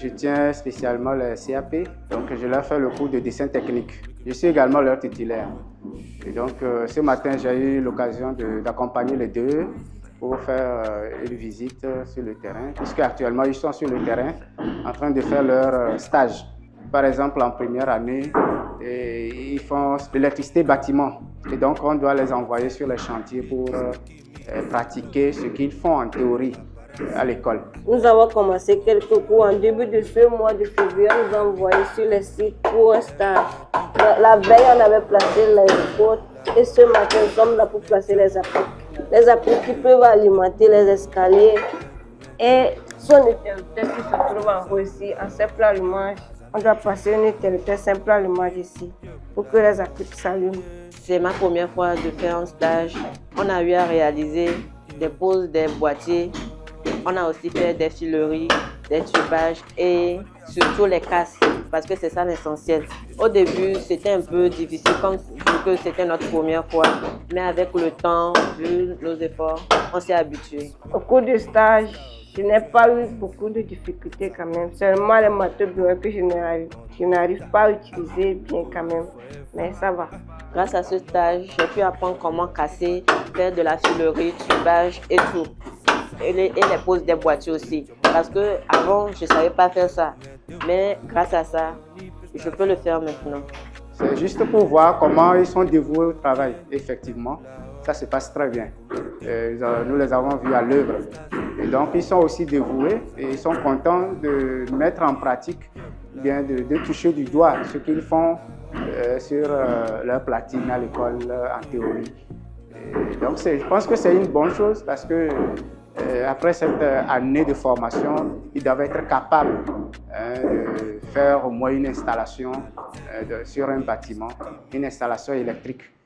je tiens spécialement le CAP, donc je leur fais le cours de dessin technique. Je suis également leur titulaire. Et donc ce matin, j'ai eu l'occasion d'accompagner les deux pour faire une visite sur le terrain, puisque actuellement ils sont sur le terrain en train de faire leur stage. Par exemple, en première année, ils font l'électricité bâtiment. Et donc, on doit les envoyer sur les chantiers pour pratiquer ce qu'ils font en théorie à l'école. Nous avons commencé quelques cours en début de ce mois de février. Nous avons envoyé sur les sites pour un stage. La veille, on avait placé les portes et ce matin, nous sommes là pour placer les appliques. Les appliques qui peuvent alimenter les escaliers et son interrupteur qui se trouve en haut ici, en simple allumage. On doit passer un interrupteur simple allumage ici pour que les appliques s'allument. C'est ma première fois de faire un stage. On a eu à réaliser des poses des boîtiers. On a aussi fait des fileries, des tubages et surtout les casques, parce que c'est ça l'essentiel. Au début, c'était un peu difficile, vu que c'était notre première fois. Mais avec le temps, vu nos efforts, on s'est habitué. Au cours du stage, je n'ai pas eu beaucoup de difficultés quand même. Seulement les matériaux bureaux que je n'arrive pas à utiliser bien quand même. Mais ça va. Grâce à ce stage, j'ai pu apprendre comment casser, faire de la filerie, tubage et tout. Et les poses des boîtiers aussi. Parce que avant, je ne savais pas faire ça. Mais grâce à ça, je peux le faire maintenant. C'est juste pour voir comment ils sont dévoués au travail. Effectivement, ça se passe très bien. Nous les avons vus à l'œuvre. Et donc, ils sont aussi dévoués et ils sont contents de mettre en pratique, bien de toucher du doigt ce qu'ils font sur leur platine à l'école en théorie. Et donc, je pense que c'est une bonne chose parce que après cette année de formation, ils doivent être capables de faire au moins une installation sur un bâtiment, une installation électrique.